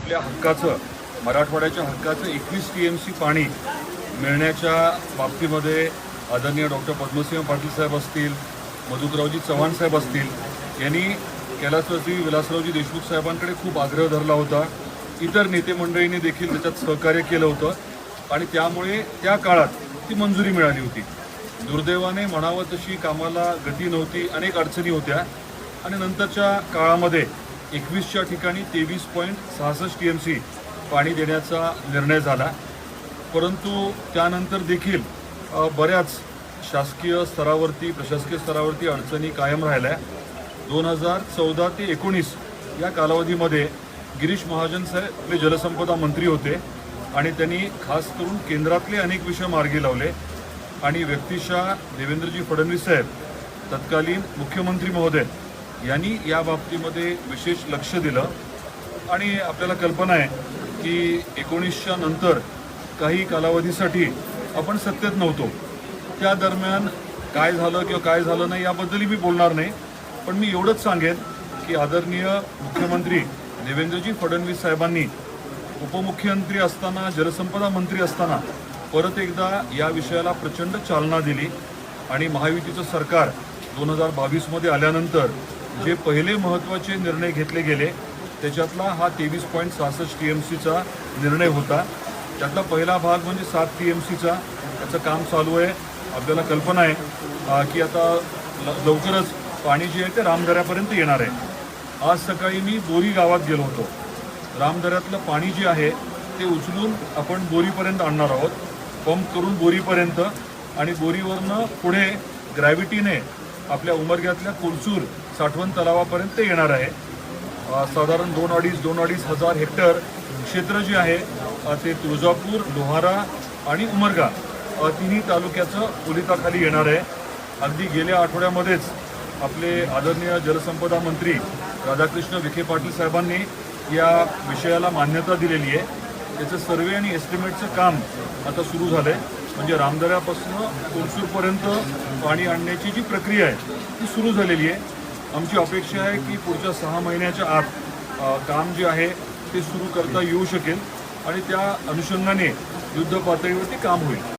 आपल्या हक्काचं, मराठवाड्याच्या हक्काचं 21 TMC पाणी मिळण्याच्या बाबतीमध्ये आदरणीय डॉक्टर पद्मसिंह पाटील साहेब असतील, मधुकररावजी चव्हाण साहेब असतील, यांनी कैलासवासी विलासरावजी देशमुख साहेबांकडे खूप आग्रह धरला होता. इतर नेते मंडळींनी देखील त्याच्यात सहकार्य केलं होतं आणि त्यामुळे त्या काळात ती मंजुरी मिळाली होती. दुर्दैवाने म्हणावं तशी कामाला गती नव्हती, अनेक अडचणी होत्या आणि नंतरच्या काळामध्ये 21च्या ठिकाणी 23.66 TMC पाणी देण्याचा निर्णय झाला. परंतु त्यानंतर देखील बऱ्याच शासकीय स्तरावरती, प्रशासकीय स्तरावरती अडचणी कायम राहिल्या. 2014 ते 19 या कालावधीमध्ये गिरीश महाजन साहेब आपले जलसंपदा मंत्री होते आणि त्यांनी खास करून केंद्रातले अनेक विषय मार्गी लावले आणि व्यक्तिशः देवेंद्रजी फडणवीस साहेब, तत्कालीन मुख्यमंत्री महोदय यांनी या बाबतीमध्ये विशेष लक्ष दिलं. आणि आपल्याला कल्पना आहे की 19च्या नंतर काही कालावधीसाठी आपण सत्तेत नव्हतो. त्या दरम्यान काय झालं किंवा काय झालं नाही याबद्दलही मी बोलणार नाही, पण मी एवढंच सांगेन की आदरणीय मुख्यमंत्री देवेंद्रजी फडणवीस साहेबांनी उपमुख्यमंत्री असताना, जलसंपदा मंत्री असताना परत एकदा या विषयाला प्रचंड चालना दिली आणि महायुतीचं सरकार 2022मध्ये आल्यानंतर जे पहिले महत्त्वाचे निर्णय घेतले गेले त्याच्यातला हा 23.66 TMCचा निर्णय होता. त्यातला पहिला भाग म्हणजे 7 TMCचा, त्याचं काम चालू आहे. आपल्याला कल्पना आहे की आता लवकरच पाणी जे आहे ते रामदऱ्यापर्यंत येणार आहे. आज सकाळी मी बोरी गावात गेलो होतो. रामदऱ्यातलं पाणी जे आहे ते उचलून आपण बोरीपर्यंत आणणार आहोत, पंप करून बोरीपर्यंत, आणि बोरीवरनं पुढे ग्रॅव्हिटीने आपल्या उमरग्यातल्या कोलसूर साठवण तलावापर्यंत येणार आहे. साधारण 2-2.5 हजार हेक्टर क्षेत्र जे आहे ते तुळजापूर, लोहारा आणि उमरगा तिन्ही तालुक्याचं पोलिताखाली येणार आहे. अगदी गेल्या आठवड्यामध्येच आपले आदरणीय जलसंपदा मंत्री राधाकृष्ण विखे पाटील साहेबांनी या विषयाला मान्यता दिलेली आहे. त्याचं सर्वे आणि एस्टिमेटचं काम आता सुरू झालं आहे. म्हणजे रामदऱ्यापासून कोलसूरपर्यंत पाणी आणण्याची जी प्रक्रिया आहे ती सुरू झालेली आहे. आमची अपेक्षा आहे की पुढच्या 6 महिन्याच्या आत काम जे आहे ते सुरू करता येऊ शकेल आणि त्या अनुषंगाने युद्ध पातळीवरती काम होईल.